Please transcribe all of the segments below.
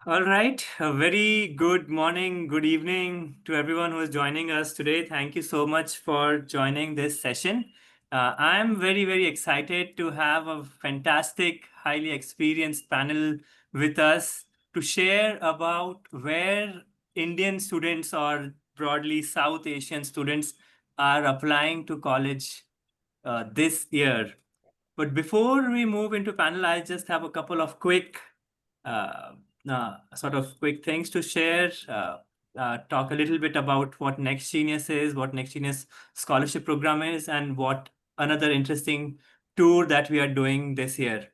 All right. A very good morning, good evening to everyone who is joining us today. Thank you so much for joining this session. I'm very excited to have a fantastic, highly experienced panel with us to share about where Indian students or broadly South Asian students are applying to college this year. But before we move into panel, I just have a couple of uh, sort of quick things to share. Talk a little bit about what Next Genius is, what Next Genius scholarship program is, and what another interesting tour that we are doing this year.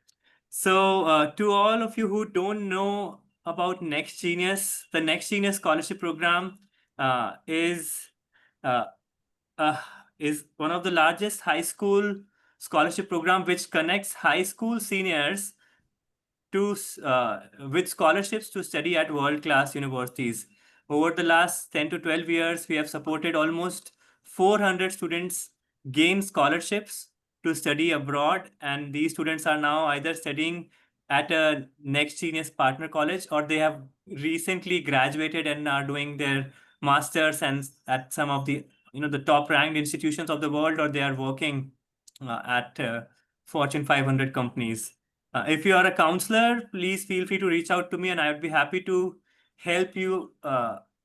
So, to all of you who don't know about Next Genius, the Next Genius scholarship program uh, is uh, uh, is one of the largest high school scholarship program which connects high school seniors to with scholarships to study at world-class universities. Over the last 10 to 12 years, we have supported almost 400 students gain scholarships to study abroad, and these students are now either studying at a Next Genius partner college or they have recently graduated and are doing their masters and at some of the the top ranked institutions of the world, or they are working at Fortune 500 companies. If you are a counselor, please feel free to reach out to me, and I would be happy to help you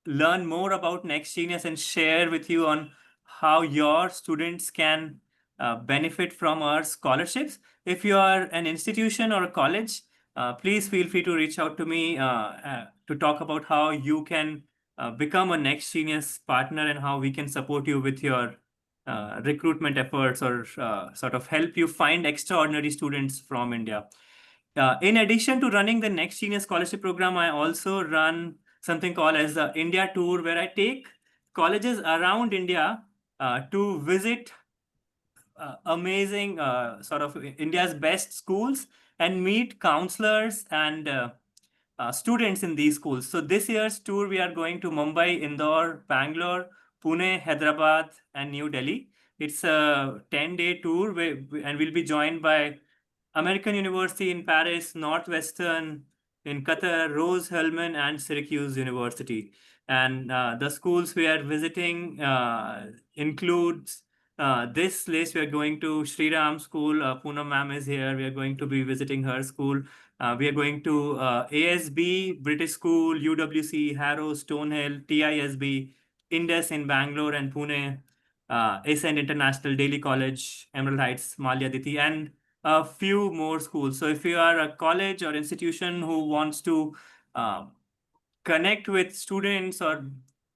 learn more about Next Genius and share with you on how your students can benefit from our scholarships. If you are an institution or a college, please feel free to reach out to me to talk about how you can become a Next Genius partner and how we can support you with your recruitment efforts or sort of help you find extraordinary students from India. In addition to running the Next Genius Scholarship Program, I also run something called as the India Tour, where I take colleges around India to visit amazing sort of India's best schools and meet counselors and students in these schools. So this year's tour, we are going to Mumbai, Indore, Bangalore, Pune, Hyderabad, and New Delhi. It's a 10-day tour and we'll be joined by American University in Paris, Northwestern in Qatar, Rose Hellman, and Syracuse University. And the schools we are visiting includes this list. We are going to Sri Ram School. Poonam ma'am is here. We are going to be visiting her school. We are going to ASB, British School, UWC, Harrow, Stonehill, TISB, Indus in Bangalore and Pune, Ascent International, Daily College, Emerald Heights, Malyaditi, and a few more schools. So if you are a college or institution who wants to uh, connect with students or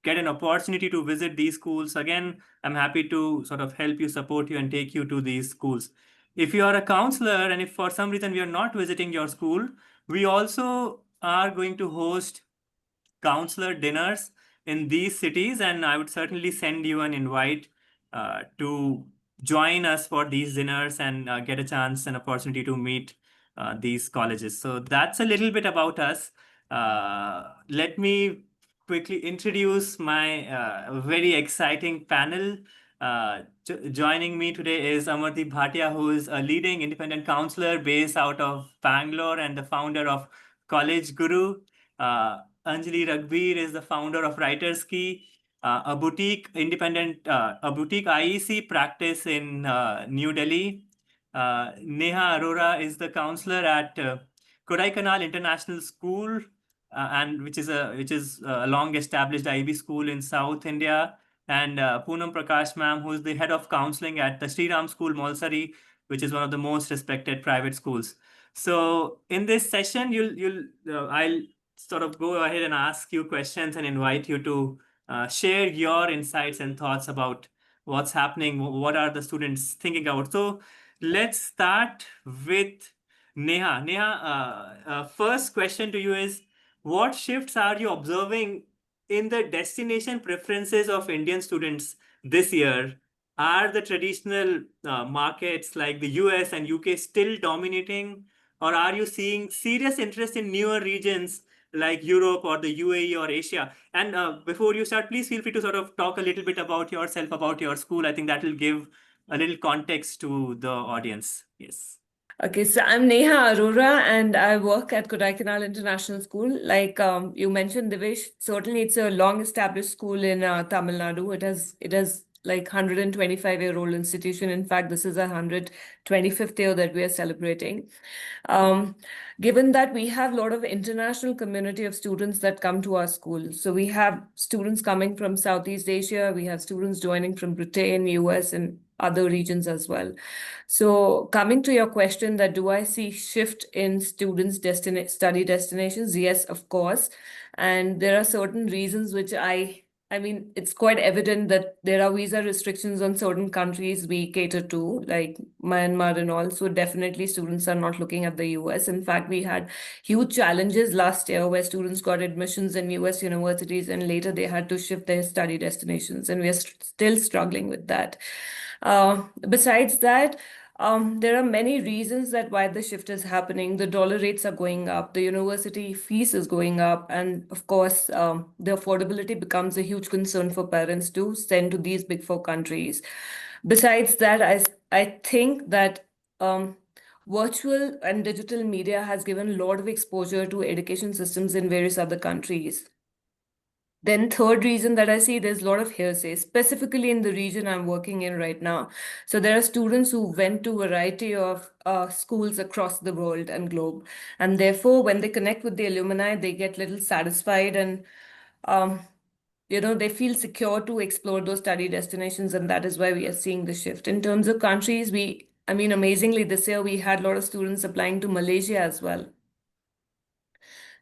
get an opportunity to visit these schools, again, I'm happy to sort of help you, support you, and take you to these schools. If you are a counselor and if for some reason we are not visiting your school, we also are going to host counselor dinners in these cities, and I would certainly send you an invite to join us for these dinners and get a chance and opportunity to meet these colleges. So that's a little bit about us. Let me quickly introduce my very exciting panel. Joining me today is Amardeep Bhatia, who is a leading independent counselor based out of Bangalore and the founder of College Guru. Anjali Raghbir is the founder of Writers Key, a boutique IEC practice in New Delhi. Neha Arora is the counselor at Kodaikanal International School, and which is a long established IB school in South India. And Poonam Prakash ma'am, who is the head of counseling at the Sri Ram School, Malsari, which is one of the most respected private schools. So in this session, I'll sort of go ahead and ask you questions and invite you to share your insights and thoughts about what's happening, what are the students thinking about. So let's start with Neha. Neha, first question to you is, what shifts are you observing in the destination preferences of Indian students this year? Are the traditional markets like the US and UK still dominating, or are you seeing serious interest in newer regions like Europe or the UAE or Asia? And before you start, please feel free to sort of talk a little bit about yourself, about your school. I think that will give a little context to the audience. Yes. Okay, so I'm Neha Arora and I work at Kodaikanal International School. Like you mentioned, Divish, certainly it's a long established school in Tamil Nadu. It has like 125-year-old institution. In fact, this is a 125th year that we are celebrating. Um, Given that we have a lot of international community of students that come to our school. So we have students coming from Southeast Asia, we have students joining from Britain, US, and other regions as well. So coming to your question that do I see shift in students' study destinations? Yes, of course. And there are certain reasons which I mean, it's quite evident that there are visa restrictions on certain countries we cater to, like Myanmar and all. So definitely students are not looking at the US. In fact, we had huge challenges last year where students got admissions in US universities and later they had to shift their study destinations. And we are still struggling with that. Besides that, there are many reasons that why the shift is happening. The dollar rates are going up, the university fees is going up, and of course, the affordability becomes a huge concern for parents to send to these big four countries. Besides that, I think that virtual and digital media has given a lot of exposure to education systems in various other countries. Then third reason that I see there's a lot of hearsay, specifically in the region I'm working in right now. So there are students who went to a variety of schools across the world and globe, and therefore when they connect with the alumni, they get little satisfied and um, they feel secure to explore those study destinations, and that is why we are seeing the shift. In terms of countries, I mean, amazingly, this year we had a lot of students applying to Malaysia as well.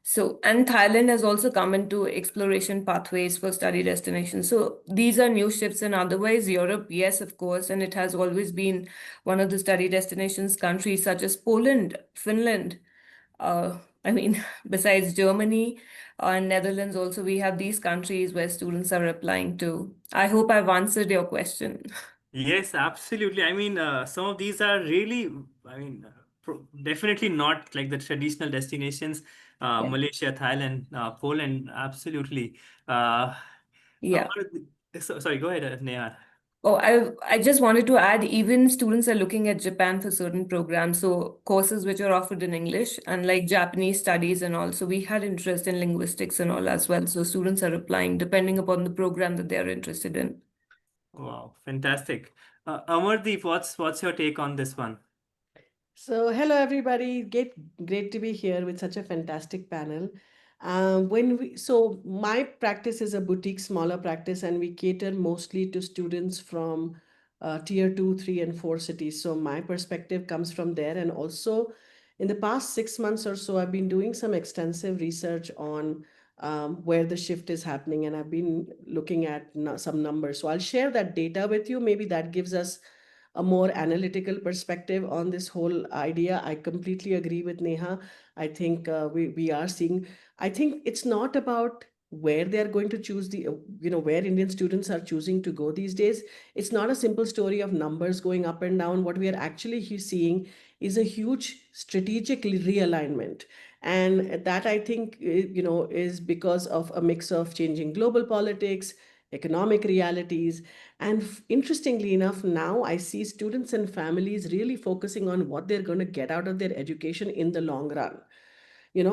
So, and Thailand has also come into exploration pathways for study destinations. So, these are new shifts. And otherwise, Europe, yes, of course, and it has always been one of the study destinations, countries such as Poland, Finland. I mean, besides Germany and Netherlands, also, we have these countries where students are applying to. I hope I've answered your question. Yes, absolutely. I mean, some of these are really, I mean, definitely not like the traditional destinations, Yeah. Malaysia, Thailand, Poland, absolutely. Uh, Yeah. sorry, go ahead, Neha. Oh, I just wanted to add, even students are looking at Japan for certain programs, so courses which are offered in English, and like Japanese studies and all. So we had interest in linguistics and all as well. So students are applying depending upon the program that they are interested in. Wow, fantastic. Amardeep, what's your take on this one? So, hello everybody. Great to be here with such a fantastic panel. My practice is a boutique, smaller practice, and we cater mostly to students from tier two, three, and four cities. So, my perspective comes from there. And also, in the past 6 months or so, I've been doing some extensive research on where the shift is happening, and I've been looking at some numbers. So, I'll share that data with you. Maybe that gives us a more analytical perspective on this whole idea. I completely agree with Neha. I think we are seeing, I think it's not about where they're going to choose where Indian students are choosing to go these days. It's not a simple story of numbers going up and down. What we are actually seeing is a huge strategic realignment. And that I think, is because of a mix of changing global politics, economic realities, and interestingly enough, now I see students and families really focusing on what they're going to get out of their education in the long run.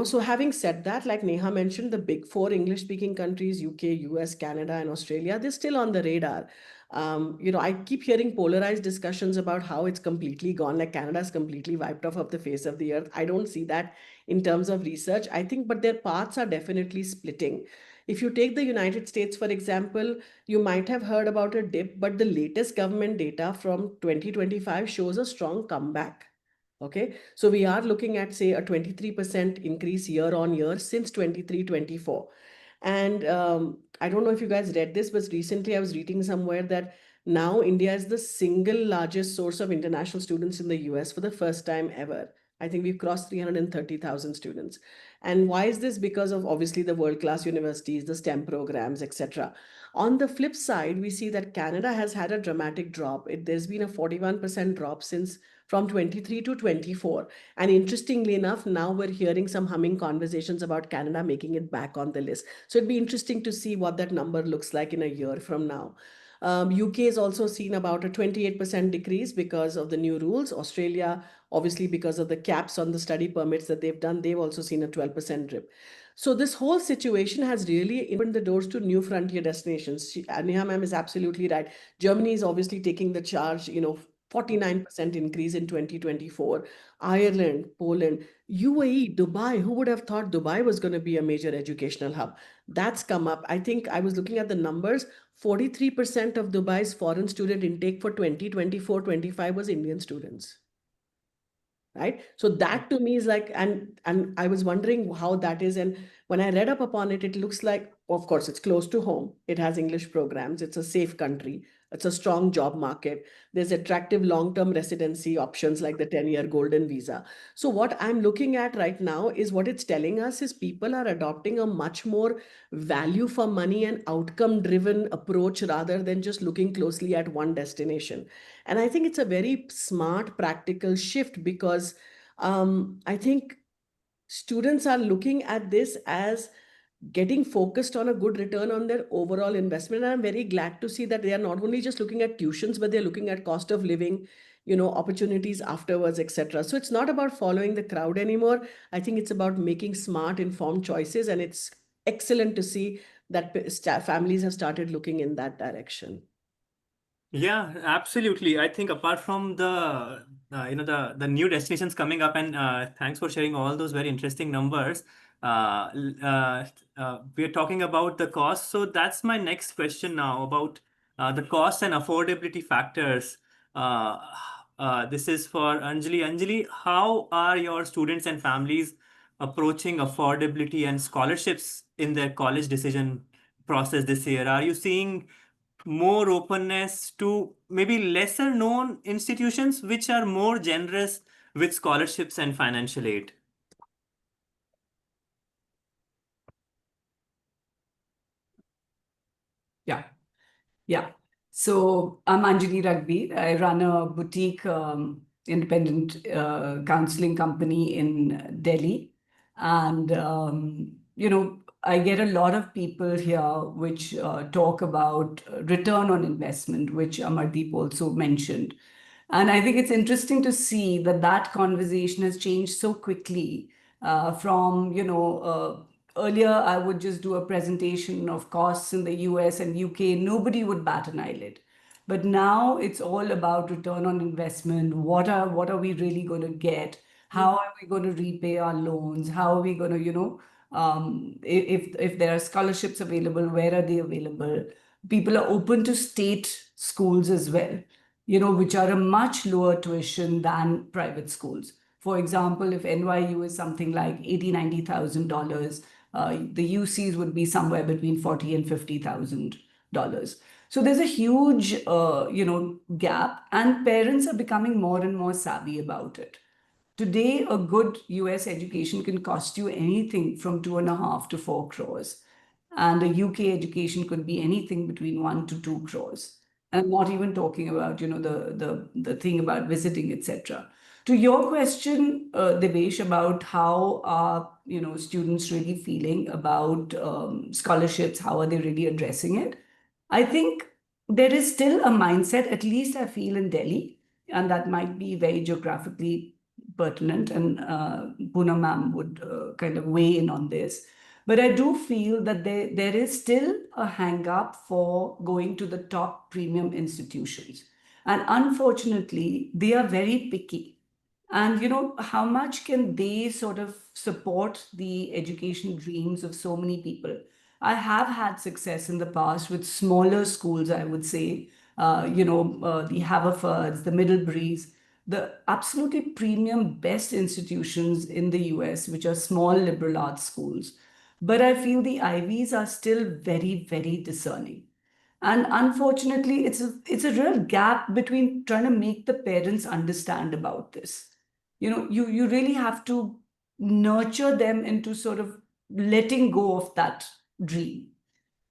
So having said that, like Neha mentioned, the big four English speaking countries, UK, US, Canada, and Australia, they're still on the radar. I keep hearing polarized discussions about how it's completely gone, like Canada's completely wiped off of the face of the earth. I don't see that in terms of research, I think, but their paths are definitely splitting. If you take the United States, for example, you might have heard about a dip, but the latest government data from 2025 shows a strong comeback. Okay, so we are looking at, say, a 23% increase year on year since 23-24. And I don't know if you guys read this, but recently I was reading somewhere that now India is the single largest source of international students in the US for the first time ever. I think we've crossed 330,000 students. And why is this? Because of obviously the world class universities, the STEM programs, etc. On the flip side, we see that Canada has had a dramatic drop. There's been a 41% drop since from 23 to 24. And interestingly enough, now we're hearing some humming conversations about Canada making it back on the list. So it'd be interesting to see what that number looks like in a year from now. UK has also seen about a 28% decrease because of the new rules. Australia Obviously, because of the caps on the study permits that they've done, they've also seen a 12% drip. So this whole situation has really opened the doors to new frontier destinations. Neha ma'am is absolutely right. Germany is obviously taking the charge, 49% increase in 2024. Ireland, Poland, UAE, Dubai. Who would have thought Dubai was going to be a major educational hub? That's come up. I think I was looking at the numbers. 43% of Dubai's foreign student intake for 2024-25 was Indian students, right? So that to me is like, and I was wondering how that is. And when I read up upon it, it looks like, of course, it's close to home, it has English programs, it's a safe country, it's a strong job market, there's attractive long-term residency options like the 10-year golden visa. So what I'm looking at right now is, what it's telling us is people are adopting a much more value for money and outcome driven approach rather than just looking closely at one destination. And I think it's a very smart, practical shift, because I think students are looking at this as getting focused on a good return on their overall investment. And I'm very glad to see that they are not only just looking at tuitions, but they're looking at cost of living, opportunities afterwards, etc. So it's not about following the crowd anymore. I think it's about making smart, informed choices. And it's excellent to see that families have started looking in that direction. Yeah, absolutely. I think apart from the the new destinations coming up, and thanks for sharing all those very interesting numbers. We are talking about the cost, so that's my next question now about the cost and affordability factors. Uh, this is for Anjali. Anjali, how are your students and families approaching affordability and scholarships in their college decision process this year? Are you seeing more openness to maybe lesser known institutions which are more generous with scholarships and financial aid? Yeah, yeah. So I'm Anjali Raghbir. I run a boutique independent counseling company in Delhi. And, I get a lot of people here which talk about return on investment, which Amardeep also mentioned. And I think it's interesting to see that that conversation has changed so quickly from, earlier I would just do a presentation of costs in the US and UK, nobody would bat an eyelid. But now it's all about return on investment. What are we really going to get? How are we going to repay our loans? How are we going to, if there are scholarships available, where are they available? People are open to state schools as well, which are a much lower tuition than private schools. For example, if NYU is something like $80,000, $90,000, the UCs would be somewhere between $40,000 and $50,000. So there's a huge, gap, and parents are becoming more and more savvy about it. Today, a good US education can cost you anything from 2.5 to 4 crores. And a UK education could be anything between 1 to 2 crores. And I'm not even talking about, the thing about visiting, etc. To your question, Devesh, about how are, students really feeling about scholarships, how are they really addressing it? I think there is still a mindset, at least I feel in Delhi, and that might be very geographically pertinent, and Poonam ma'am would kind of weigh in on this. But I do feel that there is still a hang up for going to the top premium institutions. And unfortunately, they are very picky. And how much can they sort of support the education dreams of so many people? I have had success in the past with smaller schools, I would say, the Haverfords, the Middleburys, the absolutely premium best institutions in the US, which are small liberal arts schools. But I feel the Ivies are still very, very discerning. And unfortunately, it's a real gap between trying to make the parents understand about this. You really have to nurture them into sort of letting go of that dream,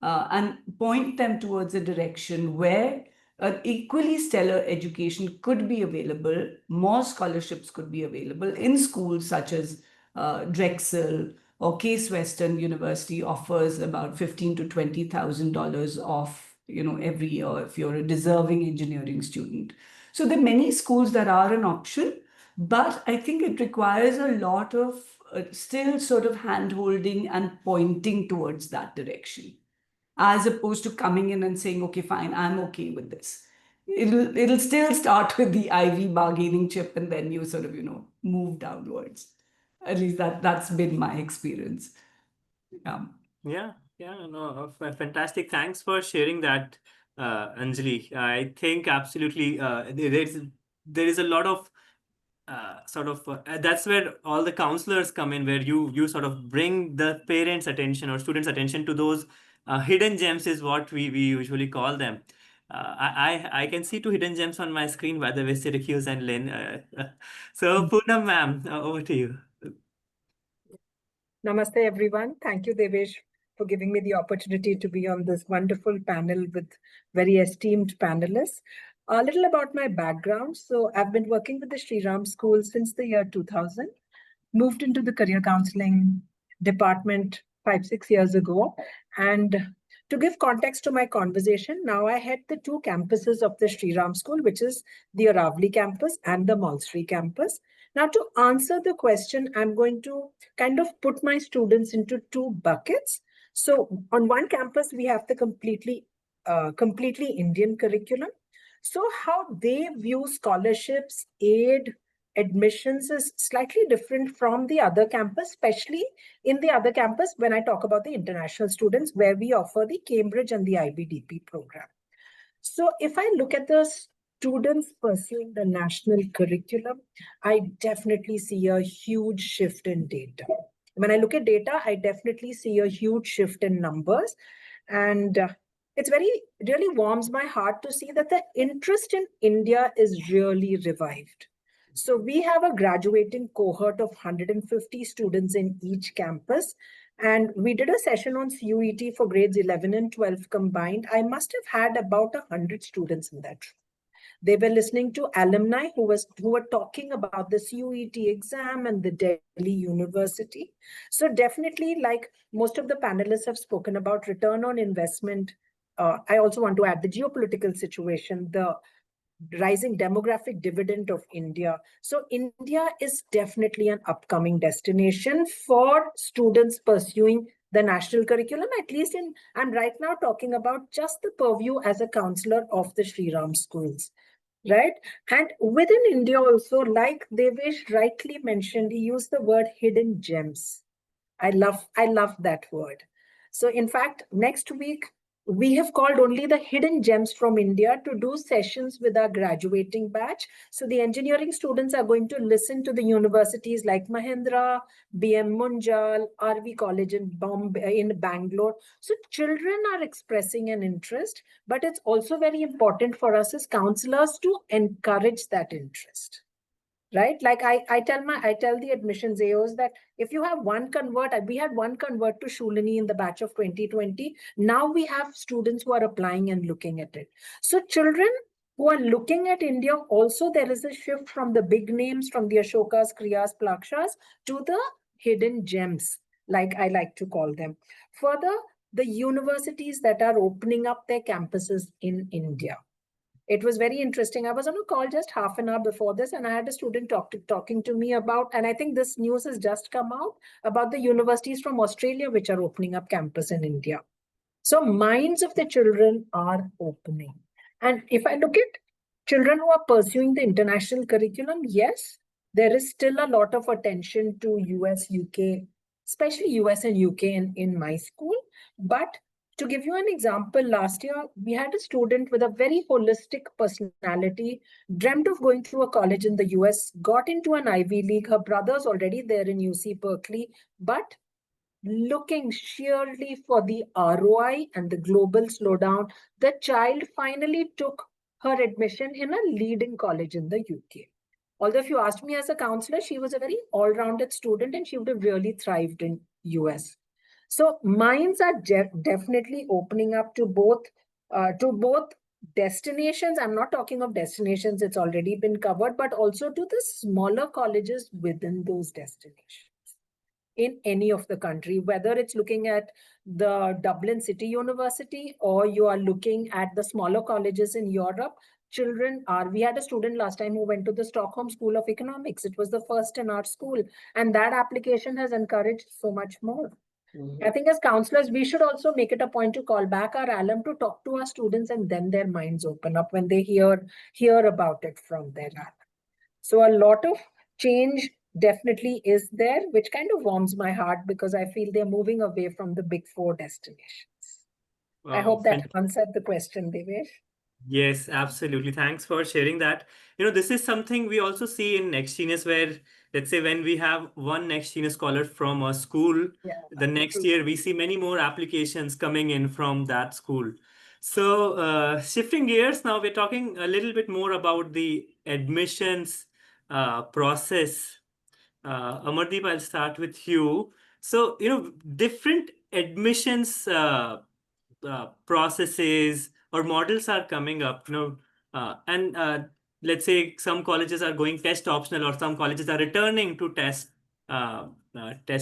and point them towards a direction where an equally stellar education could be available, more scholarships could be available in schools such as Drexel or Case Western University offers about $15,000 to $20,000 off, every year if you're a deserving engineering student. So there are many schools that are an option, But I think it requires a lot of still sort of hand holding and pointing towards that direction, as opposed to coming in and saying, okay, fine, I'm okay with this. It'll still start with the Ivy bargaining chip, and then you sort of, move downwards. At least that's been my experience. Yeah. Yeah, no, fantastic. Thanks for sharing that, Anjali. I think absolutely there is a lot of that's where all the counselors come in, where you sort of bring the parents' attention or students' attention to those hidden gems, is what we usually call them. I can see two hidden gems on my screen, by the way, Syracuse and Lynn. So Poonam ma'am, over to you. Namaste, everyone. Thank you, Devesh, for giving me the opportunity to be on this wonderful panel with very esteemed panelists. A little about my background. So I've been working with the Sri Ram School since the year 2000, moved into the career counseling department 5-6 years ago. And to give context to my conversation, now I head the two campuses of the Sri Ram School, which is the Aravali campus and the Malsri campus. Now, to answer the question, I'm going to kind of put my students into two buckets. So on one campus, we have the completely Indian curriculum. So how they view scholarships, aid, admissions is slightly different from the other campus, especially in the other campus when I talk about the international students, where we offer the Cambridge and the IBDP program. So if I look at the students pursuing the national curriculum, I definitely see a huge shift in data. When I look at data, I definitely see a huge shift in numbers. And it's really warms my heart to see that the interest in India is really revived. So we have a graduating cohort of 150 students in each campus. And we did a session on CUET for grades 11 and 12 combined. I must have had about 100 students in that room. They were listening to alumni who were talking about the CUET exam and the Delhi University. So definitely, like most of the panelists have spoken about return on investment. I also want to add the geopolitical situation, the rising demographic dividend of India. So India is definitely an upcoming destination for students pursuing the national curriculum, at least I'm right now talking about just the purview as a counselor of the Sri Ram schools. Right. And within India also, like Devesh rightly mentioned, he used the word hidden gems. I love that word. So in fact, next week, we have called only the hidden gems from India to do sessions with our graduating batch. So the engineering students are going to listen to the universities like Mahindra, BM Munjal, RV College in Bombay, in Bangalore. So children are expressing an interest, but it's also very important for us as counselors to encourage that interest. Right? Like I tell the admissions AOs that if you have one convert, we had one convert to Shulini in the batch of 2020. Now we have students who are applying and looking at it. So children who are looking at India, also there is a shift from the big names, from the Ashokas, Kriyas, Plakshas to the hidden gems, like I like to call them. Further, the universities that are opening up their campuses in India. It was very interesting. I was on a call just half an hour before this, and I had a student talking to me about, and I think this news has just come out, about the universities from Australia which are opening up campus in India. So minds of the children are opening. And if I look at children who are pursuing the international curriculum, yes, there is still a lot of attention to US, UK, especially US and UK in my school. But to give you an example, last year we had a student with a very holistic personality, dreamt of going through a college in the US, got into an Ivy League. Her brother's already there in UC Berkeley, but looking sheerly for the ROI and the global slowdown, the child finally took her admission in a leading college in the UK. Although if you asked me as a counselor, she was a very all-rounded student and she would have really thrived in US. So minds are definitely opening up to both destinations. I'm not talking of destinations, it's already been covered, but also to the smaller colleges within those destinations in any of the country, whether it's looking at the Dublin City University or you are looking at the smaller colleges in Europe. children are. We had a student last time who went to the Stockholm School of Economics. It was the first in our school, and that application has encouraged so much more. I think as counselors, we should also make it a point to call back our alum to talk to our students, and then their minds open up when they hear about it from their alum. So a lot of change definitely is there, which kind of warms my heart because I feel they're moving away from the big four destinations. I Wow, hope that answered the question, Devesh. Yes, absolutely. Thanks for sharing that. This is something we also see in Next Genius, where, let's say, when we have one Next Genius scholar from a school, Yeah, the next true. year we see many more applications coming in from that school. So, shifting gears now, we're talking a little bit more about the admissions process. Amardeep, I'll start with you. So, different admissions processes or models are coming up, and let's say some colleges are going test optional, or some colleges are returning to test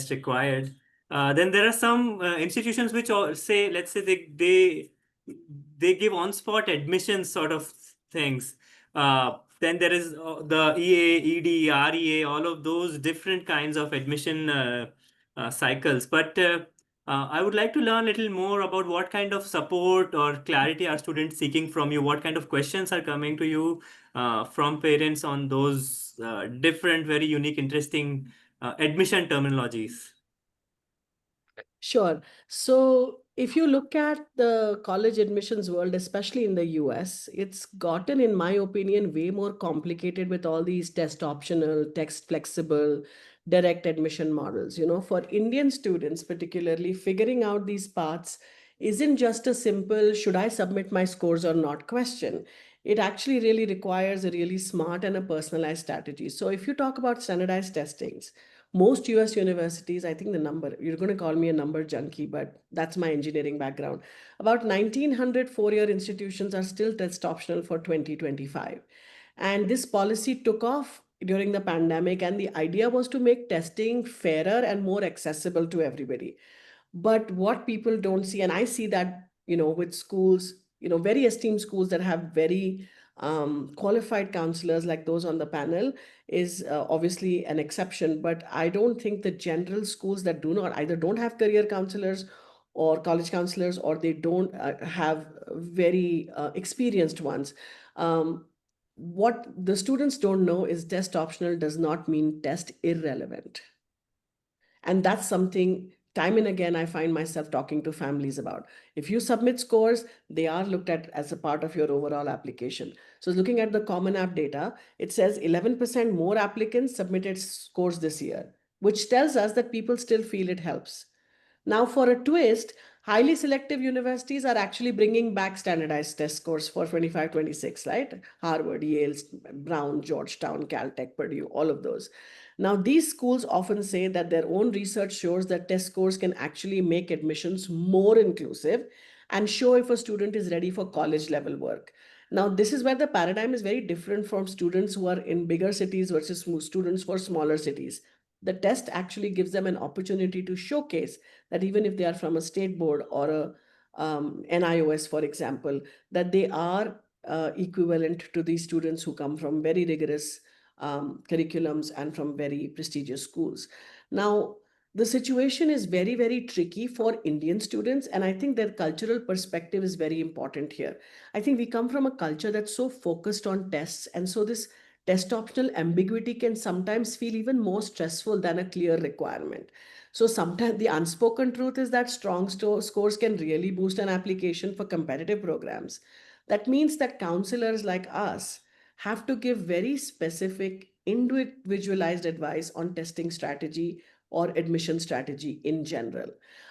required. Then there are some institutions which say, let's say they give on-spot admissions sort of things. Then there is the EA, ED, REA, all of those different kinds of admission cycles. But I would like to learn a little more about what kind of support or clarity are students seeking from you? What kind of questions are coming to you from parents on those different, very unique, interesting admission terminologies? Sure. So if you look at the college admissions world, especially in the US, it's gotten, in my opinion, way more complicated with all these test optional, text flexible, direct admission models. For Indian students, particularly, figuring out these paths isn't just a simple, should I submit my scores or not question. It actually really requires a really smart and a personalized strategy. So if you talk about standardized testings, most US universities, I think the number, you're going to call me a number junkie, but that's my engineering background. About 1,900 four-year institutions are still test optional for 2025. And this policy took off during the pandemic, and the idea was to make testing fairer and more accessible to everybody. But what people don't see, and I see that, with schools, very esteemed schools that have very qualified counselors like those on the panel, is obviously an exception. But I don't think the general schools that do not either don't have career counselors or college counselors, or they don't have very experienced ones. What the students don't know is test optional does not mean test irrelevant. And that's something time and again I find myself talking to families about. If you submit scores, they are looked at as a part of your overall application. So looking at the Common App data, it says 11% more applicants submitted scores this year, which tells us that people still feel it helps. Now, for a twist, highly selective universities are actually bringing back standardized test scores for 25-26, right? Harvard, Yale, Brown, Georgetown, Caltech, Purdue, all of those. Now, these schools often say that their own research shows that test scores can actually make admissions more inclusive and show if a student is ready for college level work. Now, this is where the paradigm is very different from students who are in bigger cities versus students for smaller cities. The test actually gives them an opportunity to showcase that even if they are from a state board or a NIOS, for example, that they are equivalent to these students who come from very rigorous curriculums and from very prestigious schools. Now, the situation is very, very tricky for Indian students, and I think their cultural perspective is very important here. I think we come from a culture that's so focused on tests, and so this test optional ambiguity can sometimes feel even more stressful than a clear requirement. So sometimes the unspoken truth is that strong scores can really boost an application for competitive programs. That means that counselors like us have to give very specific, individualized advice on testing strategy or admission strategy in general.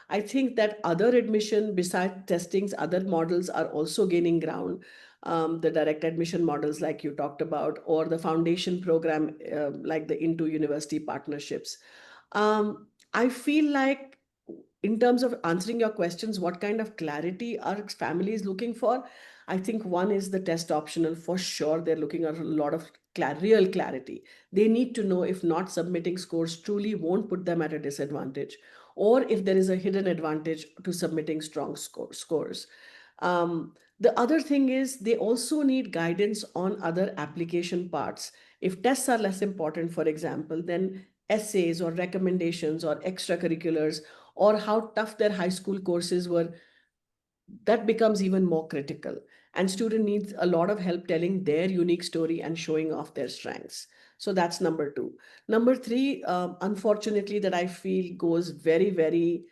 I think that other admission, besides testings, other models are also gaining ground. The direct admission models, like you talked about, or the foundation program, like the Into University partnerships. I feel like, in terms of answering your questions, what kind of clarity are families looking for? I think one is the test optional for sure. They're looking at a lot of real clarity. They need to know if not submitting scores truly won't put them at a disadvantage, or if there is a hidden advantage to submitting strong scores. The other thing is they also need guidance on other application parts. If tests are less important, for example, then essays or recommendations or extracurriculars or how tough their high school courses were, that becomes even more critical. And student needs a lot of help telling their unique story and showing off their strengths. So that's number two. Number three, unfortunately, that I feel goes very, very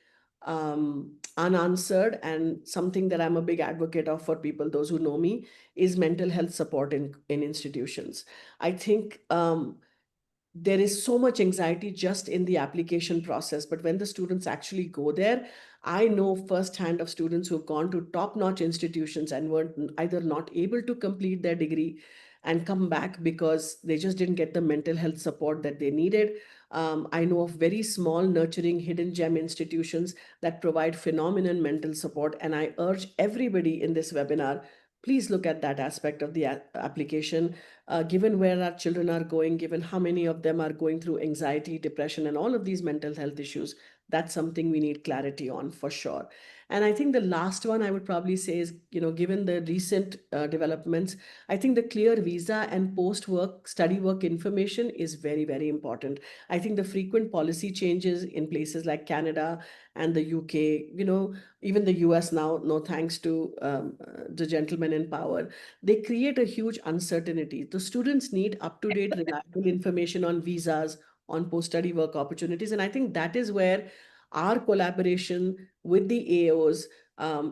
unanswered, and something that I'm a big advocate of for people, those who know me, is mental health support in institutions. I think there is so much anxiety just in the application process, but when the students actually go there, I know firsthand of students who've gone to top-notch institutions and were either not able to complete their degree and come back because they just didn't get the mental health support that they needed. I know of very small, nurturing, hidden gem institutions that provide phenomenal mental support, and I urge everybody in this webinar, please look at that aspect of the application. Given where our children are going, given how many of them are going through anxiety, depression, and all of these mental health issues, that's something we need clarity on for sure. And I think the last one I would probably say is, given the recent developments, I think the clear visa and post-work study work information is very, very important. I think the frequent policy changes in places like Canada and the UK, even the US now, no thanks to the gentleman in power, they create a huge uncertainty. The students need up-to-date, reliable information on visas, on post-study work opportunities. And I think that is where our collaboration with the AOs,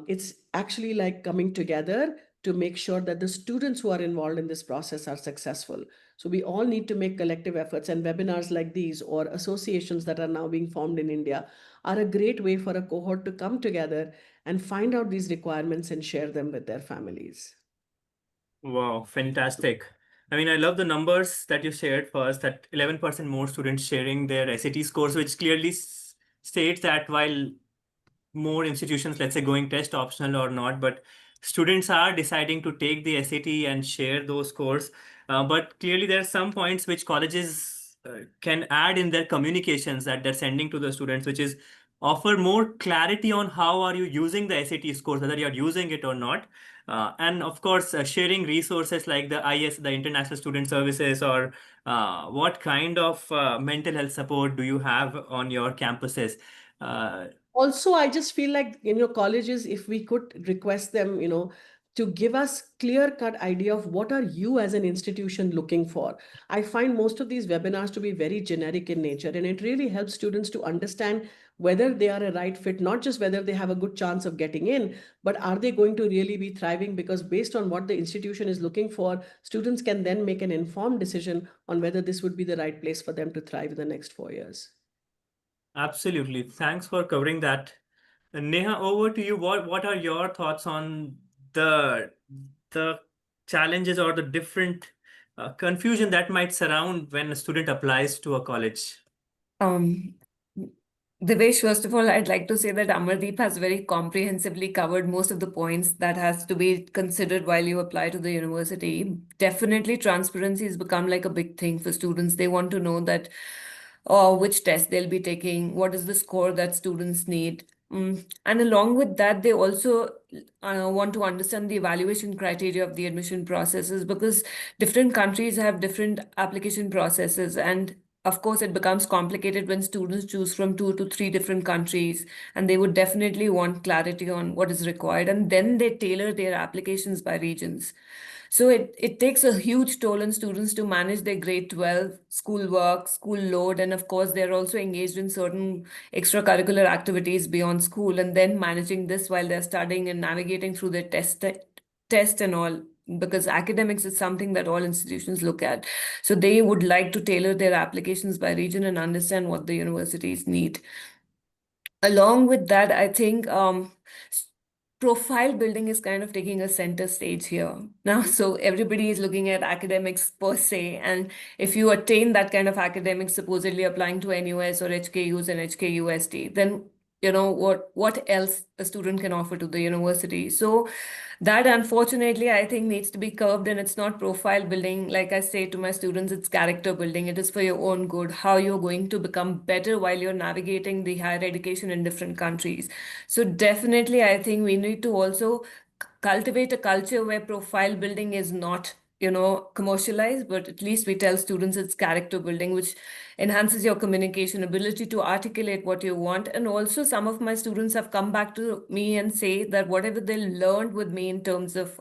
it's actually like coming together to make sure that the students who are involved in this process are successful. So we all need to make collective efforts, and webinars like these or associations that are now being formed in India are a great way for a cohort to come together and find out these requirements and share them with their families. Wow, fantastic. I mean, I love the numbers that you shared first, that 11% more students sharing their SAT scores, which clearly states that while more institutions, let's say, going test optional or not, but students are deciding to take the SAT and share those scores. But clearly there are some points which colleges can add in their communications that they're sending to the students, which is offer more clarity on how are you using the SAT scores, whether you're using it or not. And of course, sharing resources like the IS, the International Student Services, or what kind of mental health support do you have on your campuses? Also, I just feel like, colleges, if we could request them, to give us clear-cut idea of what are you as an institution looking for. I find most of these webinars to be very generic in nature, and it really helps students to understand whether they are a right fit, not just whether they have a good chance of getting in, but are they going to really be thriving? Because based on what the institution is looking for, students can then make an informed decision on whether this would be the right place for them to thrive in the next 4 years. Absolutely. Thanks for covering that. Neha, over to you. What are your thoughts on the the challenges or the different confusion that might surround when a student applies to a college? Um, Devesh, first of all, I'd like to say that Amardeep has very comprehensively covered most of the points that has to be considered while you apply to the university. Definitely, transparency has become like a big thing for students. They want to know that which test they'll be taking, what is the score that students need. And along with that, they also want to understand the evaluation criteria of the admission processes, because different countries have different application processes. And of course, it becomes complicated when students choose from 2 to 3 different countries, and they would definitely want clarity on what is required. And then they tailor their applications by regions. So it takes a huge toll on students to manage their grade 12 school work, school load, and of course, they're also engaged in certain extracurricular activities beyond school, and then managing this while they're studying and navigating through their test and all, because academics is something that all institutions look at. So they would like to tailor their applications by region and understand what the universities need. Along with that, I think profile building is kind of taking a center stage here now. So everybody is looking at academics per se, and if you attain that kind of academics, supposedly applying to NUS or HKUs and HKUST, then what else a student can offer to the university. So that, unfortunately, I think needs to be curved, and it's not profile building. Like I say to my students, it's character building. It is for your own good, how you're going to become better while you're navigating the higher education in different countries. So definitely, I think we need to also cultivate a culture where profile building is not, commercialized, but at least we tell students it's character building, which enhances your communication ability to articulate what you want. And also, some of my students have come back to me and say that whatever they learned with me in terms of,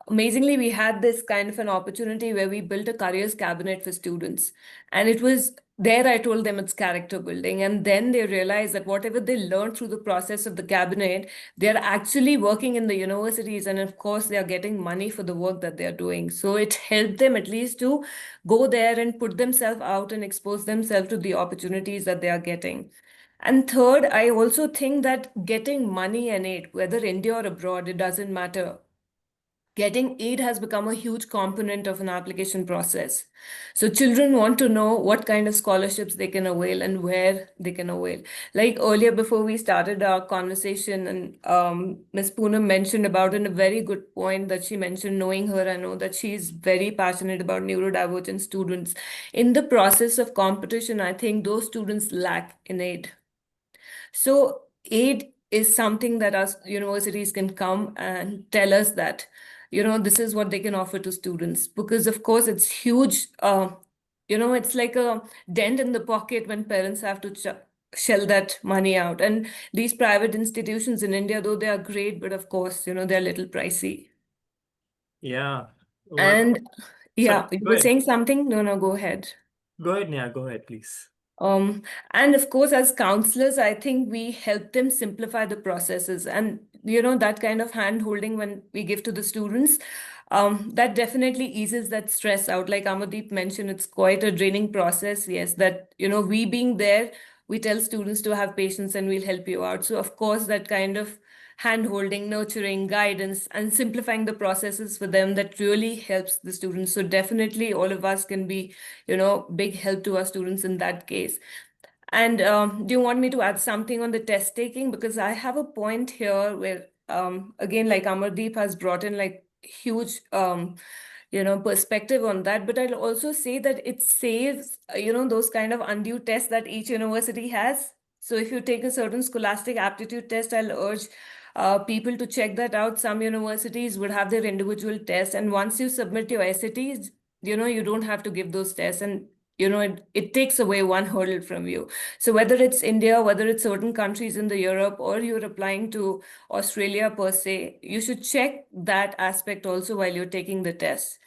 amazingly, we had this kind of an opportunity where we built a careers cabinet for students. And it was there, I told them it's character building. And then they realized that whatever they learned through the process of the cabinet, they're actually working in the universities. And of course, they are getting money for the work that they're doing. So it helped them at least to go there and put themselves out and expose themselves to the opportunities that they are getting. And third, I also think that getting money and aid, whether India or abroad, it doesn't matter. Getting aid has become a huge component of an application process. So children want to know what kind of scholarships they can avail and where they can avail. Like earlier, before we started our conversation, and Ms. Poonam mentioned about a very good point that she mentioned. Knowing her, I know that she's very passionate about neurodivergent students. In the process of competition, I think those students lack in aid. So aid is something that our universities can come and tell us that, this is what they can offer to students. Because of course it's huge. It's like a dent in the pocket when parents have to shell that money out. And these private institutions in India, though they are great, but of course, they're a little pricey. Yeah. Well, And sorry, yeah, you go were ahead. saying something? No, go ahead. Go ahead, Neha. Go ahead, please. Um, and of course, as counselors, I think we help them simplify the processes. And, that kind of hand holding when we give to the students, that definitely eases that stress out. Like Amardeep mentioned, it's quite a draining process. Yes, that, we being there, we tell students to have patience and we'll help you out. So, of course, that kind of hand holding, nurturing, guidance, and simplifying the processes for them, that really helps the students. So, definitely, all of us can be, big help to our students in that case. And do you want me to add something on the test taking? Because I have a point here where, again, like Amardeep has brought in like huge, perspective on that. But I'll also say that it saves, those kind of undue tests that each university has. So if you take a certain scholastic aptitude test, I'll urge people to check that out. Some universities would have their individual tests, and once you submit your SATs, you don't have to give those tests, and it takes away one hurdle from you. So whether it's India, whether it's certain countries in the Europe, or you're applying to Australia per se, you should check that aspect also while you're taking the test.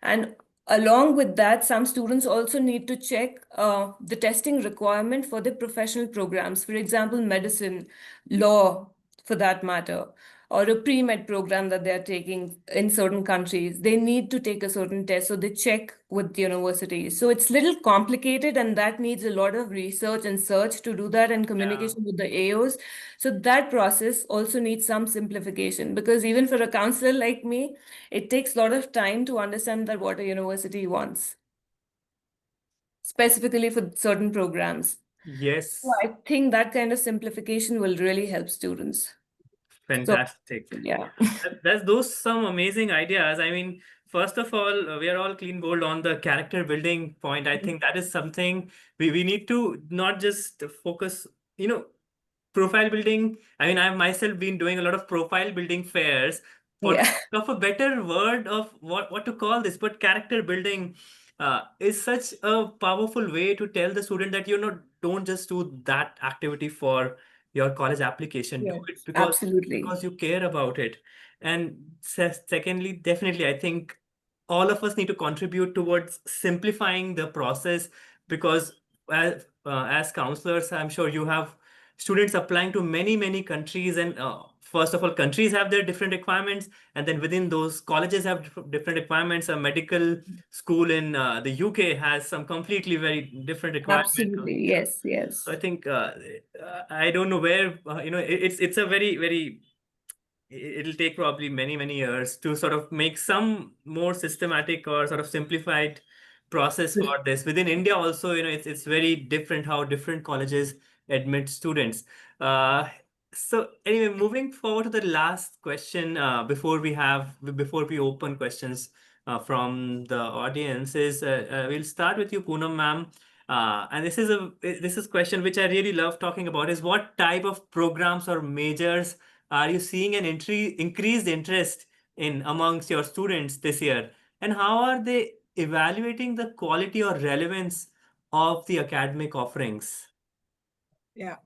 And along with that, some students also need to check the testing requirement for the professional programs. For example, medicine, law, for that matter, or a pre-med program that they're taking in certain countries, they need to take a certain test. So they check with the universities. So it's a little complicated, and that needs a lot of research and search to do that, and communication with the AOs. So that process also needs some simplification, because even for a counselor like me, it takes a lot of time to understand that what a university wants, specifically for certain programs. Yes. So I think that kind of simplification will really help students. Fantastic. Yeah. That's those some amazing ideas. I mean, first of all, we are all clean gold on the character building point. I think that is something we need to not just focus, profile building. I mean, I've myself been doing a lot of profile building fairs for Yeah. of a better word of what to call this, but character building is such a powerful way to tell the student that don't just do that activity for your college application. Do Yes, it absolutely. because you care about it. And secondly, definitely, I think all of us need to contribute towards simplifying the process, because as counselors, I'm sure you have students applying to many, many countries. And first of all, countries have their different requirements. And then within those, colleges have different requirements. A medical school in the UK has some completely very different requirements. Absolutely. Yes, yes. So I think I don't know where, it's a very, very, it'll take probably many, many years to sort of make some more systematic or sort of simplified process for this. Within India also, it's very different how different colleges admit students. Uh, so anyway, moving forward to the last question before we open questions from the audience is we'll start with you, Poonam ma'am. And this is question which I really love talking about, is what type of programs or majors are you seeing an increased interest in amongst your students this year? And how are they evaluating the quality or relevance of the academic offerings? Yeah.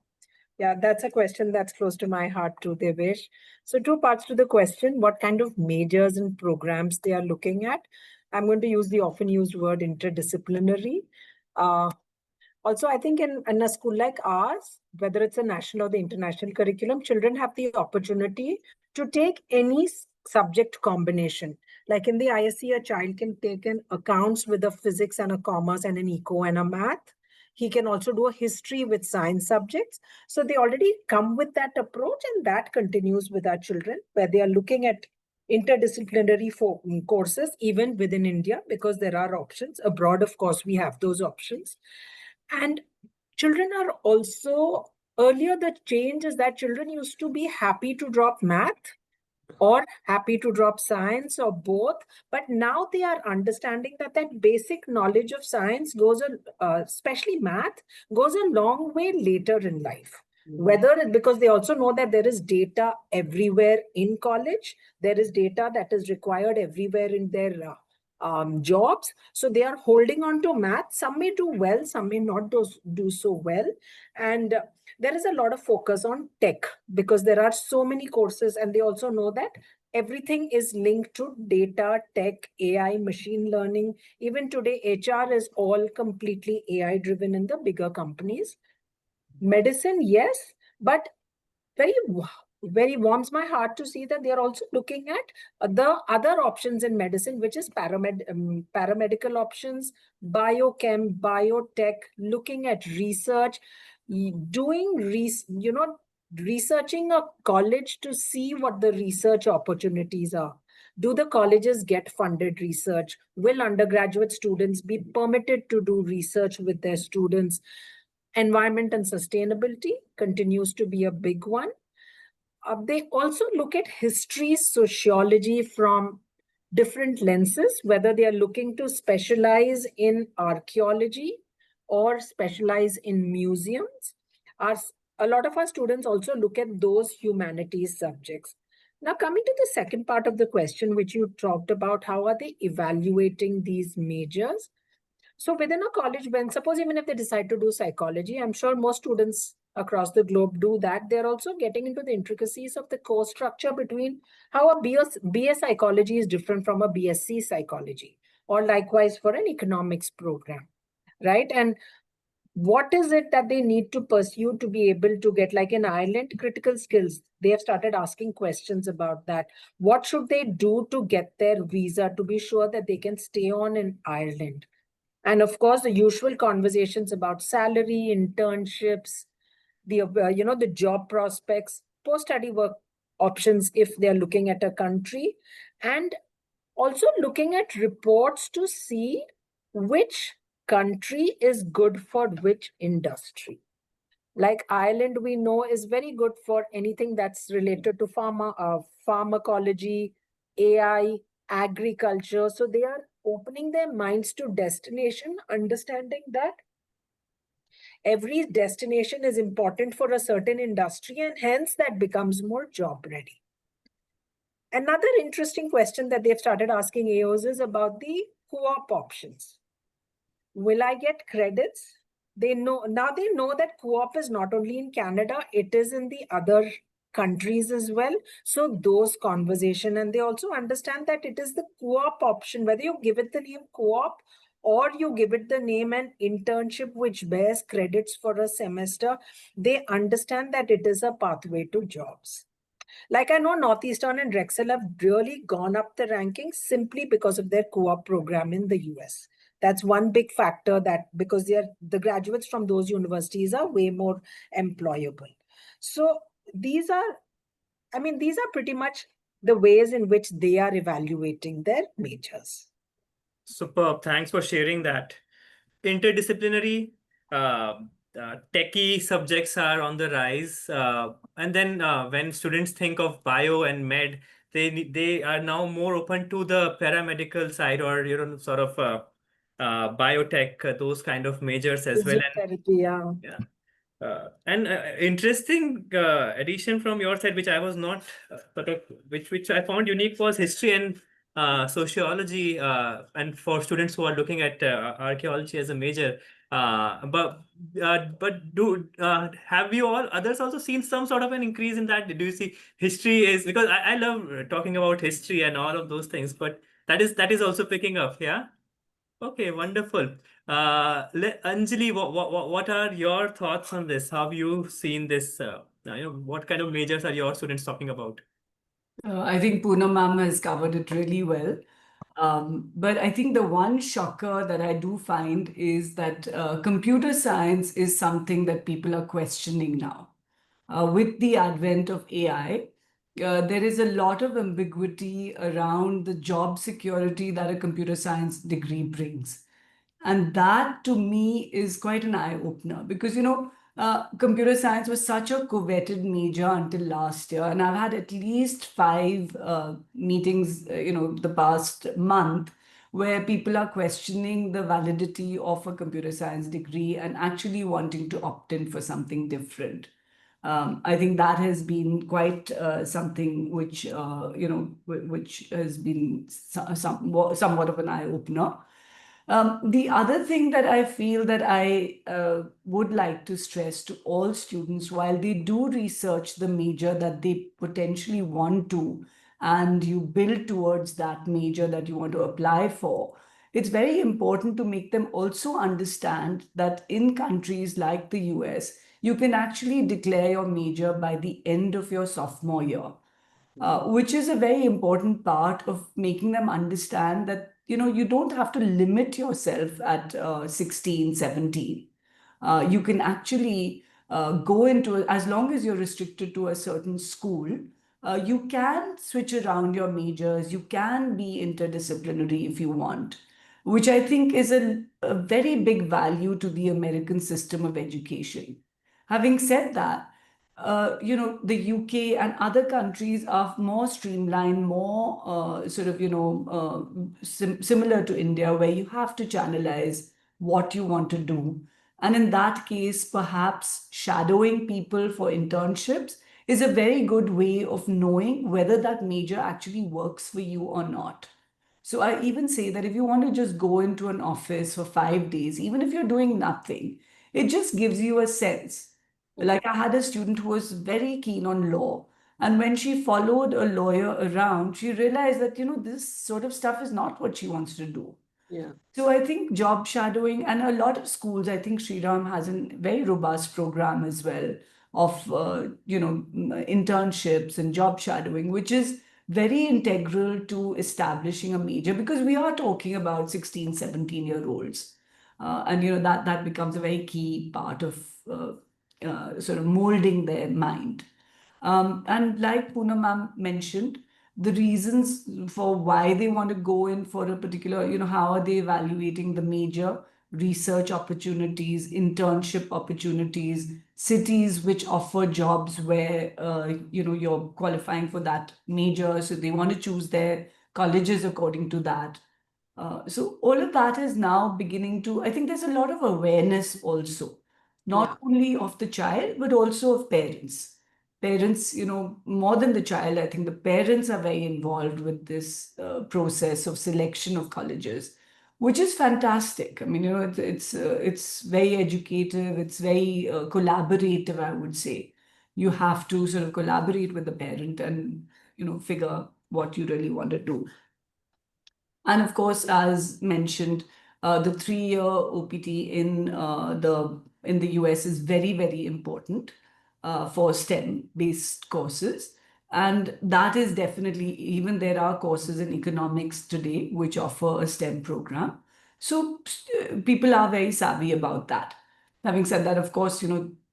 Yeah, that's a question that's close to my heart too, Devesh. So, two parts to the question: what kind of majors and programs they are looking at? I'm going to use the often used word interdisciplinary. Uh, Also, I think in a school like ours, whether it's a national or the international curriculum, children have the opportunity to take any subject combination. Like in the ISC, a child can take an accounts with a physics and a commerce and an eco and a math. He can also do a history with science subjects. So they already come with that approach, and that continues with our children, where they are looking at interdisciplinary courses even within India, because there are options. Abroad, of course, we have those options. And children are also, earlier the change is that children used to be happy to drop math or happy to drop science or both, but now they are understanding that that basic knowledge of science goes especially math, goes a long way later in life. Whether because they also know that there is data everywhere in college, there is data that is required everywhere in their jobs. So they are holding on to math. Some may do well, some may not do so well. And there is a lot of focus on tech because there are so many courses, and they also know that everything is linked to data, tech, AI, machine learning. Even today, HR is all completely AI driven in the bigger companies. Medicine, yes, but very very warms my heart to see that they are also looking at the other options in medicine, which is paramedical options, biochem, biotech, looking at research, researching a college to see what the research opportunities are. Do the colleges get funded research? Will undergraduate students be permitted to do research with their students? Environment and sustainability continues to be a big one. They also look at history, sociology from different lenses, whether they are looking to specialize in archaeology or specialize in museums. A lot of our students also look at those humanities subjects. Now, coming to the second part of the question, which you talked about, how are they evaluating these majors? So within a college, when suppose even if they decide to do psychology, I'm sure most students across the globe do that. They're also getting into the intricacies of the course structure between how a BS psychology is different from a BSc psychology, or likewise for an economics program, right? And what is it that they need to pursue to be able to get, like in Ireland, critical skills? They have started asking questions about that. What should they do to get their visa to be sure that they can stay on in Ireland? And of course, the usual conversations about salary, internships, the job prospects, post-study work options if they're looking at a country, and also looking at reports to see which country is good for which industry. Like Ireland, we know is very good for anything that's related to pharmacology, AI, agriculture. So they are opening their minds to destination, understanding that every destination is important for a certain industry, and hence that becomes more job ready. Another interesting question that they've started asking AOs is about the co-op options. Will I get credits? They know that co-op is not only in Canada, it is in the other countries as well. So those conversation, and they also understand that it is the co-op option, whether you give it the name co-op or you give it the name an internship which bears credits for a semester, they understand that it is a pathway to jobs. Like I know Northeastern and Drexel have really gone up the rankings simply because of their co-op program in the US. That's one big factor, that because the graduates from those universities are way more employable. So these are pretty much the ways in which they are evaluating their majors. Superb. Thanks for sharing that. Interdisciplinary, techie subjects are on the rise. And then when students think of bio and med, they are now more open to the paramedical side, or sort of biotech, those kind of majors as well. And Physiotherapy, yeah. yeah, And interesting addition from your side, which I was not which I found unique, was history and sociology, and for students who are looking at archaeology as a major. But do have you all others also seen some sort of an increase in that? Do you see history is, because I love talking about history and all of those things, but that is also picking up, yeah. Okay, wonderful. Anjali, what are your thoughts on this? How have you seen this? What kind of majors are your students talking about? I think Poonam ma'am has covered it really well. But I think the one shocker that I do find is that computer science is something that people are questioning now. With the advent of AI, there is a lot of ambiguity around the job security that a computer science degree brings. And that to me is quite an eye opener because, computer science was such a coveted major until last year. And I've had at least five meetings, the past month where people are questioning the validity of a computer science degree and actually wanting to opt in for something different. I think that has been quite something which, which has been somewhat of an eye opener. The other thing that I feel that I would like to stress to all students while they do research the major that they potentially want to, and you build towards that major that you want to apply for, it's very important to make them also understand that in countries like the US, you can actually declare your major by the end of your sophomore year, which is a very important part of making them understand that you don't have to limit yourself at 16, 17. You can actually go into as long as you're restricted to a certain school, you can switch around your majors, you can be interdisciplinary if you want, which I think is a very big value to the American system of education. Having said that, the UK and other countries are more streamlined, more similar to India, where you have to channelize what you want to do. And in that case, perhaps shadowing people for internships is a very good way of knowing whether that major actually works for you or not. So I even say that if you want to just go into an office for 5 days, even if you're doing nothing, it just gives you a sense. Like I had a student who was very keen on law. And when she followed a lawyer around, she realized that, this sort of stuff is not what she wants to do. Yeah. So I think job shadowing, and a lot of schools, I think Sriram has a very robust program as well of, internships and job shadowing, which is very integral to establishing a major because we are talking about 16, 17-year-olds. And, that becomes a very key part of sort of molding their mind. And like Poonam ma'am mentioned, the reasons for why they want to go in for a particular, how are they evaluating the major, research opportunities, internship opportunities, cities which offer jobs where, you're qualifying for that major. So they want to choose their colleges according to that. So all of that is now beginning to, I think there's a lot of awareness also, not only of the child, but also of parents. Parents, more than the child, I think the parents are very involved with this process of selection of colleges, which is fantastic. I mean, it's very educative, it's very collaborative, I would say. You have to sort of collaborate with the parent and, figure what you really want to do. And of course, as mentioned, the 3-year OPT in the US is very, very important for STEM-based courses. And that is definitely, even there are courses in economics today which offer a STEM program. So people are very savvy about that. Having said that, of course,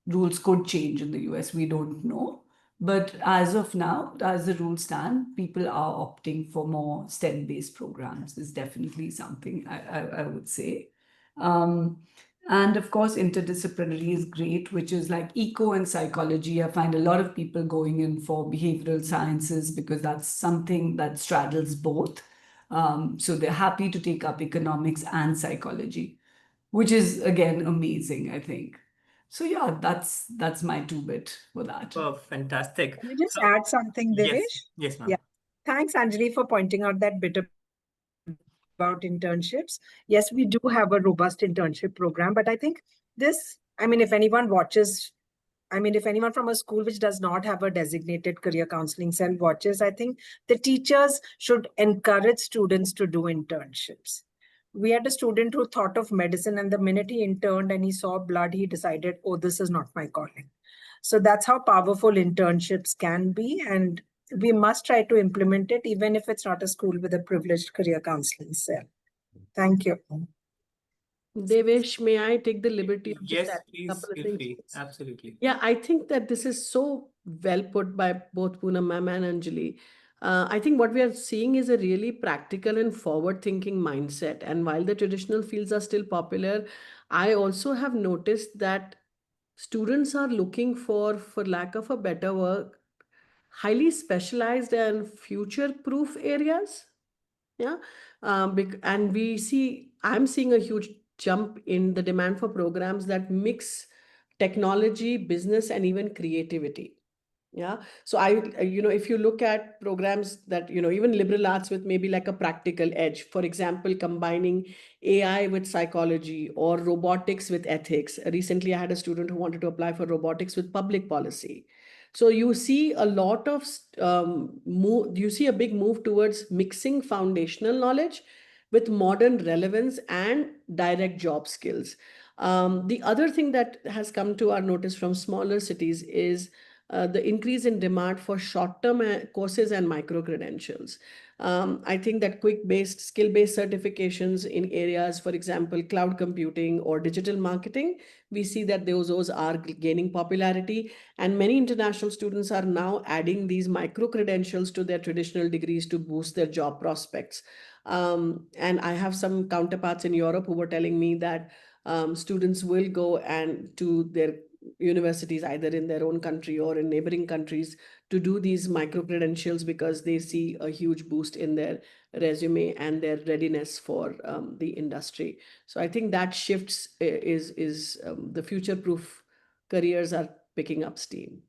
rules could change in the US. We don't know. But as of now, as the rules stand, people are opting for more STEM-based programs. Is definitely something I would say. And of course, interdisciplinary is great, which is like eco and psychology. I find a lot of people going in for behavioral sciences because that's something that straddles both. So they're happy to take up economics and psychology, which is again amazing, I think. So yeah, that's my 2 bit for that. Oh, fantastic. Can I just So, add something, yes, Devesh? yes, Yeah. ma'am. Thanks, Anjali, for pointing out that bit about internships. Yes, we do have a robust internship program, but I think if anyone watches, if anyone from a school which does not have a designated career counseling cell watches, I think the teachers should encourage students to do internships. We had a student who thought of medicine, and the minute he interned and he saw blood, he decided, oh, this is not my calling. So that's how powerful internships can be. And we must try to implement it, even if it's not a school with a privileged career counseling cell. Thank you. Devesh, may I take the liberty of just Yes, adding a please couple of feel things? free. Absolutely. Yeah, I think that this is so well put by both Poonam ma'am and Anjali. I think what we are seeing is a really practical and forward-thinking mindset. And while the traditional fields are still popular, I also have noticed that students are looking for lack of a better word, highly specialized and future-proof areas. Yeah. And I'm seeing a huge jump in the demand for programs that mix technology, business, and even creativity. Yeah. So if you look at programs that, even liberal arts with maybe like a practical edge, for example, combining AI with psychology or robotics with ethics. Recently, I had a student who wanted to apply for robotics with public policy. So you see a lot of you see a big move towards mixing foundational knowledge with modern relevance and direct job skills. The other thing that has come to our notice from smaller cities is the increase in demand for short-term courses and micro credentials. I think that quick-based, skill-based certifications in areas, for example, cloud computing or digital marketing, we see that those are gaining popularity, and many international students are now adding these micro credentials to their traditional degrees to boost their job prospects. And I have some counterparts in Europe who were telling me that students will go and to their universities either in their own country or in neighboring countries to do these micro credentials because they see a huge boost in their resume and their readiness for the industry. So I think that shifts is the future proof careers are picking up steam.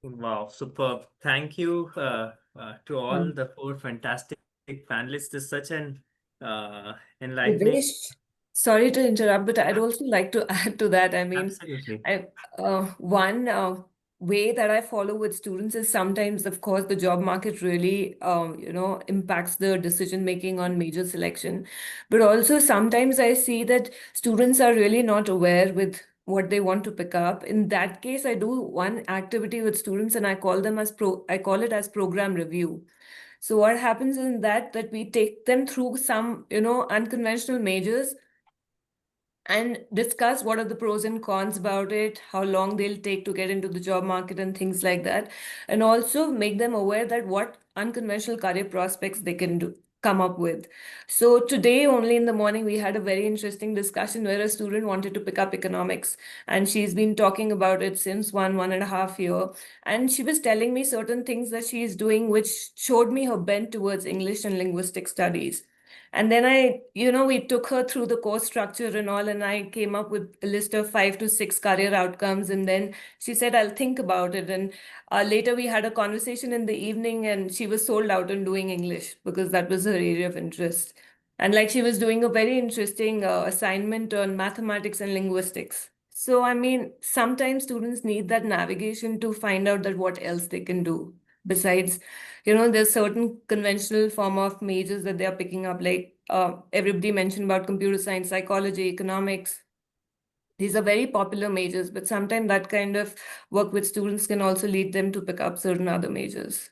Wow, superb. Thank you to all the four fantastic panelists. This is such an uh, enlightening. Devesh, sorry to interrupt, but I'd also like to add to that. I mean, Absolutely. I one way that I follow with students is sometimes, of course, the job market really, impacts the decision making on major selection. But also sometimes I see that students are really not aware with what they want to pick up. In that case, I do one activity with students, and I call it as program review. So what happens in that we take them through some, unconventional majors and discuss what are the pros and cons about it, how long they'll take to get into the job market and things like that. And also make them aware that what unconventional career prospects they can come up with. So today only in the morning we had a very interesting discussion where a student wanted to pick up economics, and she's been talking about it since 1.5 year. And she was telling me certain things that she's doing which showed me her bent towards English and linguistic studies. And then we took her through the course structure and all, and I came up with a list of 5 to 6 career outcomes. And then she said, I'll think about it. And later we had a conversation in the evening, and she was sold out on doing English because that was her area of interest. And like she was doing a very interesting assignment on mathematics and linguistics. So, I mean, sometimes students need that navigation to find out that what else they can do besides there's certain conventional form of majors that they are picking up, like everybody mentioned about computer science, psychology, economics. These are very popular majors, but sometimes that kind of work with students can also lead them to pick up certain other majors.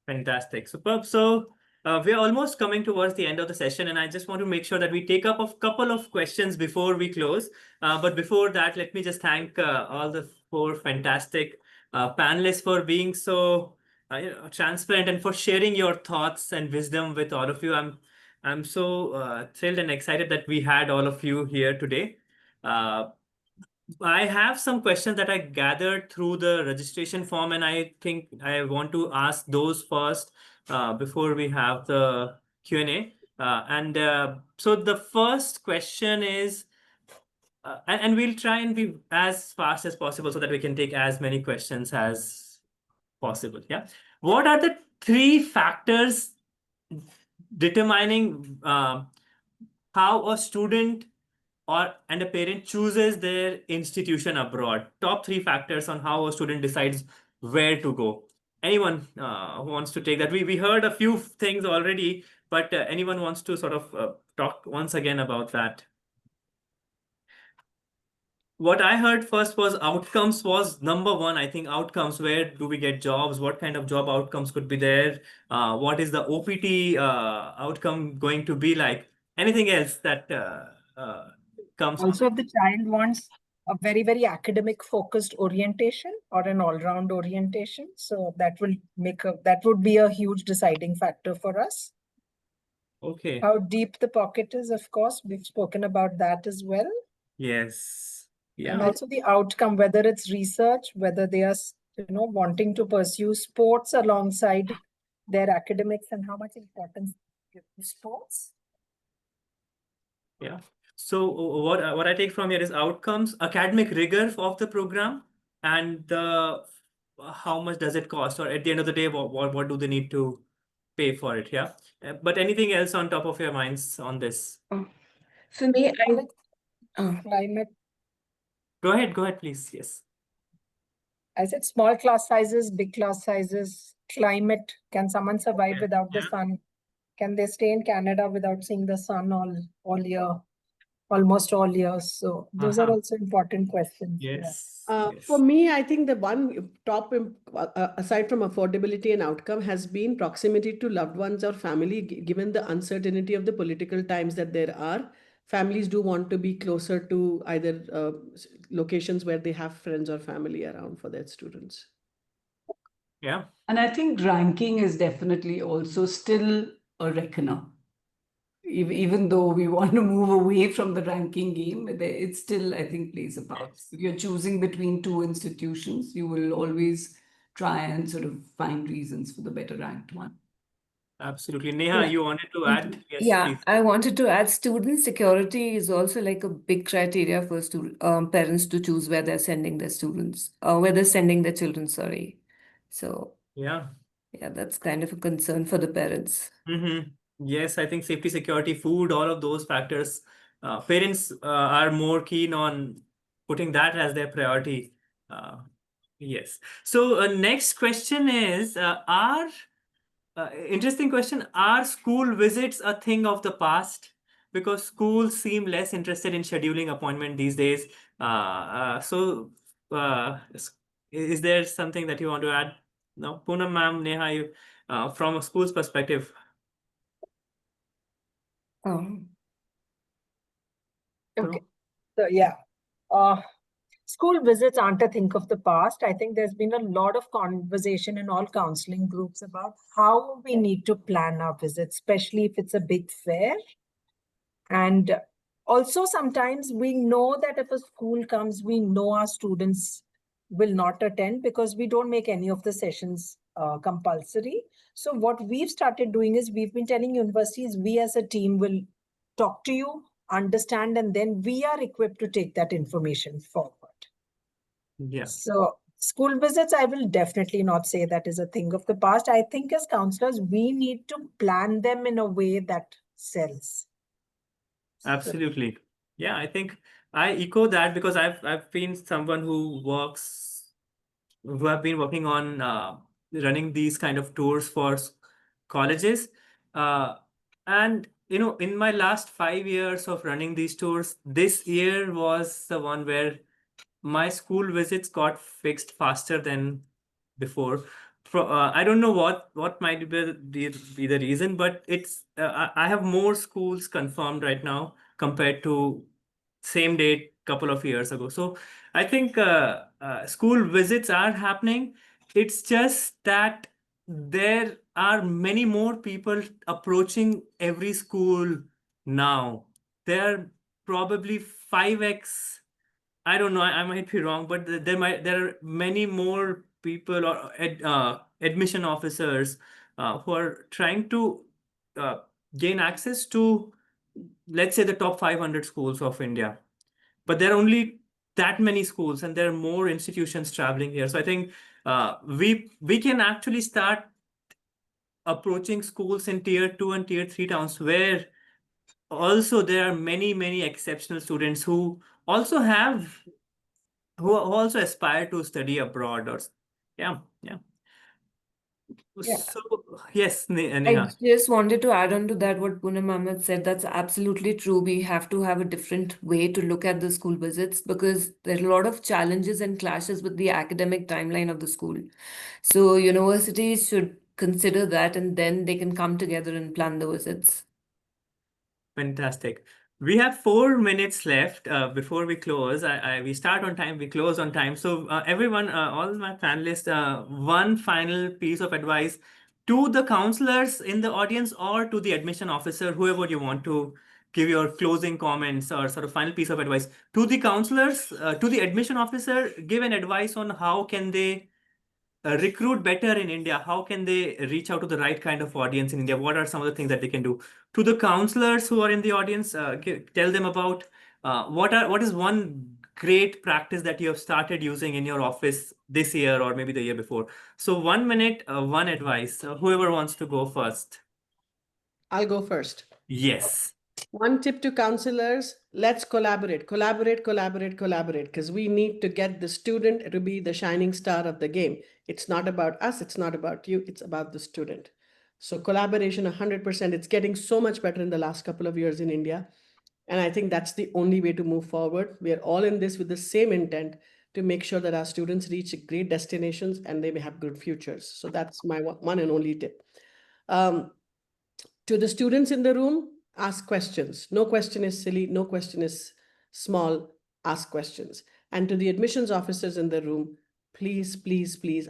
Fantastic. Superb. So we're almost coming towards the end of the session, and I just want to make sure that we take up a couple of questions before we close. But before that, let me just thank all the four fantastic panelists for being so transparent and for sharing your thoughts and wisdom with all of you. I'm so thrilled and excited that we had all of you here today. Uh, I have some questions that I gathered through the registration form, and I think I want to ask those first before we have the Q&A. So the first question is, and we'll try and be as fast as possible so that we can take as many questions as possible. Yeah. What are the three factors determining how a student and a parent chooses their institution abroad? Top three factors on how a student decides where to go. Anyone who wants to take that? We heard a few things already, but anyone wants to sort of talk once again about that? What I heard first was outcomes was number one. I think outcomes, where do we get jobs? What kind of job outcomes could be there? What is the OPT outcome going to be like? Anything else that comes? Also, if the child wants a very, very academic focused orientation or an all-round orientation, so that would be a huge deciding factor for us. Okay. How deep the pocket is, of course, we've spoken about that as well. Yes. And Yeah. also the outcome, whether it's research, whether they are, wanting to pursue sports alongside their academics, and how much importance they give to sports. Yeah. So what I take from here is outcomes, academic rigor of the program, and the how much does it cost, or at the end of the day, what do they need to pay for it? Yeah. But anything else on top of your minds on this? For me, Climate, Go ahead, please. Yes. I said small class sizes, big class sizes, climate. Can someone survive Okay. without the Yeah. sun? Can they stay in Canada without seeing the sun all year, almost all years? So those are also important questions. Yeah. Yes. For me, I think the one top, aside from affordability and outcome, has been proximity to loved ones or family. Given the uncertainty of the political times that there are, families do want to be closer to either locations where they have friends or family around for their students. Yeah. And I think ranking is definitely also still a reckoner. Even though we want to move away from the ranking game, it still, I think, plays a part. Yes. If you're choosing between two institutions, you will always try and sort of find reasons for the better ranked one. Absolutely. Neha, Yeah. you wanted to add? Yes, Yeah, please. I wanted to add student security is also like a big criteria for parents to choose where they're sending their students, where they're sending their children, sorry. So Yeah. yeah, that's kind of a concern for the parents. Mm-hmm. Yes, I think safety, security, food, all of those factors. Parents are more keen on putting that as their priority. Yes. So next question is, interesting question. Are school visits a thing of the past? Because schools seem less interested in scheduling appointment these days. So is there something that you want to add? No, Poonam ma'am, Neha, you, from a school's perspective. Um, Okay. So yeah. School visits aren't a thing of the past. I think there's been a lot of conversation in all counseling groups about how we need to plan our visits, especially if it's a big fair. And also, sometimes we know that if a school comes, we know our students will not attend because we don't make any of the sessions compulsory. So, what we've started doing is we've been telling universities, we as a team will talk to you, understand, and then we are equipped to take that information forward. Yeah. So, school visits, I will definitely not say that is a thing of the past. I think as counselors, we need to plan them in a way that sells. Absolutely. Yeah, I think I echo that because I've been someone who have been working on running these kind of tours for colleges. And in my last 5 years of running these tours, this year was the one where my school visits got fixed faster than before. I don't know what might be the reason, but I have more schools confirmed right now compared to same date couple of years ago. So I think school visits are happening. It's just that there are many more people approaching every school now. There are probably 5x. I don't know. I might be wrong, but there are many more people or admission officers who are trying to gain access to, let's say, the top 500 schools of India. But there are only that many schools, and there are more institutions traveling here. So I think we can actually start approaching schools in tier 2 and tier 3 towns, where also there are many exceptional students who also also aspire to study abroad. Or yeah. Yeah. So yes, I Neha. just wanted to add on to that what Poonam Ahmed said. That's absolutely true. We have to have a different way to look at the school visits because there are a lot of challenges and clashes with the academic timeline of the school. So universities should consider that and then they can come together and plan the visits. Fantastic. We have 4 minutes left before we close. We start on time, we close on time. So everyone, all my panelists, one final piece of advice to the counselors in the audience or to the admission officer, whoever you want to give your closing comments or sort of final piece of advice. To the counselors, to the admission officer, give an advice on how can they recruit better in India? How can they reach out to the right kind of audience in India? What are some of the things that they can do? To the counselors who are in the audience, tell them about what is one great practice that you have started using in your office this year or maybe the year before. So 1 minute, one advice. Whoever wants to go first. I'll go first. Yes. One tip to counselors, let's collaborate, because we need to get the student to be the shining star of the game. It's not about us, it's not about you, it's about the student. So collaboration 100%, it's getting so much better in the last couple of years in India. And I think that's the only way to move forward. We are all in this with the same intent to make sure that our students reach great destinations and they may have good futures. So that's my one and only tip. To the students in the room, ask questions. No question is silly, no question is small, ask questions. And to the admissions officers in the room, please,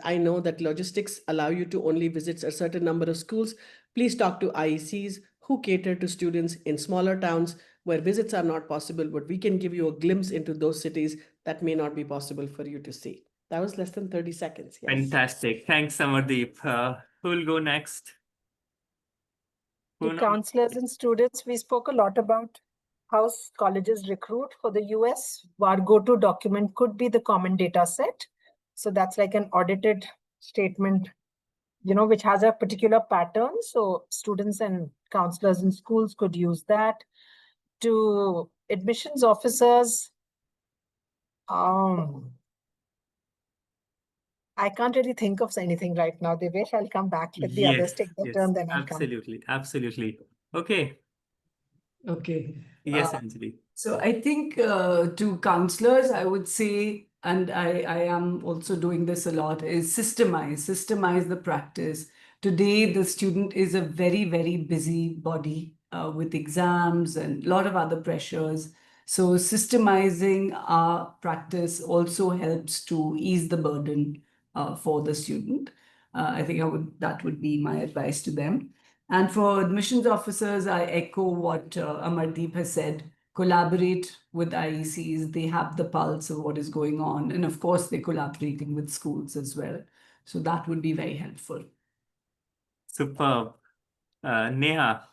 I know that logistics allow you to only visit a certain number of schools. Please talk to IECs who cater to students in smaller towns where visits are not possible, but we can give you a glimpse into those cities that may not be possible for you to see. That was less than 30 seconds. Yes. Fantastic. Thanks, Samardeep. Who will go next? To Poonam? counselors and students, we spoke a lot about how colleges recruit for the US. Our go-to document could be the common data set. So that's like an audited statement, which has a particular pattern. So students and counselors in schools could use that. To admissions officers, I can't really think of anything right now. Devesh, I'll come back. Let the others take their turn, then I'll come. Absolutely. Okay. Okay. Yes, Anjali. So I think to counselors, I would say, and I am also doing this a lot, is systemize the practice. Today, the student is a very busy body with exams and a lot of other pressures. So systemizing our practice also helps to ease the burden for the student. I think that would be my advice to them. And for admissions officers, I echo what Amardeep has said. Collaborate with IECs. They have the pulse of what is going on. And of course, they're collaborating with schools as well. So that would be very helpful. Superb. Neha.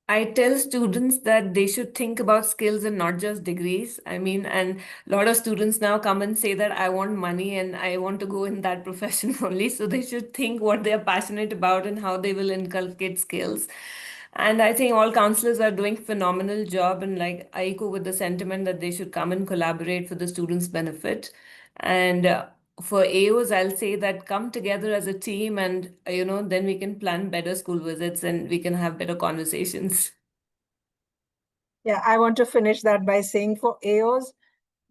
I tell students that they should think about skills and not just degrees. I mean, and a lot of students now come and say that I want money and I want to go in that profession only. So they should think what they're passionate about and how they will inculcate skills. And I think all counselors are doing phenomenal job. And like I echo with the sentiment that they should come and collaborate for the students' benefit. And for AOs, I'll say that come together as a team and, then we can plan better school visits and we can have better conversations. Yeah, I want to finish that by saying for AOs,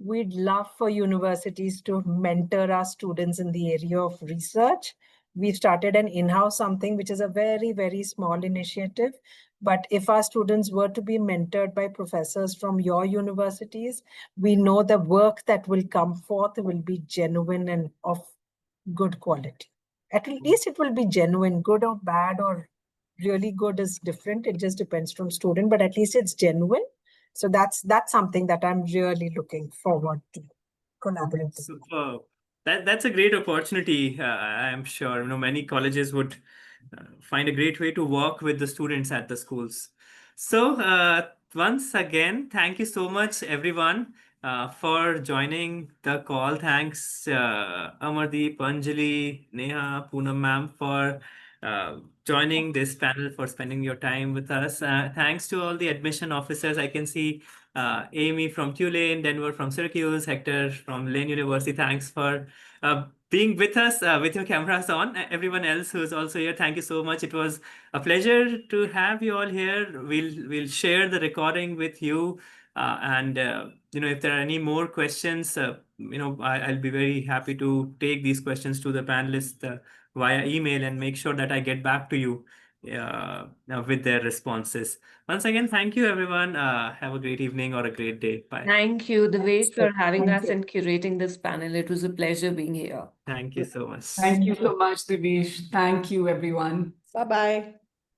we'd love for universities to mentor our students in the area of research. We've started an in-house something, which is a very small initiative. But if our students were to be mentored by professors from your universities, we know the work that will come forth will be genuine and of good quality. At least it will be genuine. Good or bad or really good is different. It just depends from student, but at least it's genuine. So that's something that I'm really looking forward to collaborating. Superb. That's a great opportunity. I'm sure many colleges would find a great way to work with the students at the schools. So once again, thank you so much, everyone, for joining the call. Thanks, Amardeep, Anjali, Neha, Poonam ma'am, for joining this panel, for spending your time with us. Thanks to all the admission officers. I can see Amy from Tulane, Denver from Syracuse, Hector from Lane University. Thanks for being with us with your cameras on. Everyone else who is also here, thank you so much. It was a pleasure to have you all here. We'll share the recording with you, and if there are any more questions, I'll be very happy to take these questions to the panelists via email and make sure that I get back to you with their responses. Once again, thank you, everyone. Have a great evening or a great day. Bye. Thank you, Devesh, for having Thank us you. and curating this panel. It was a pleasure being here. Thank you so much. Thank you so much, Divesh. Thank you, everyone. Bye-bye.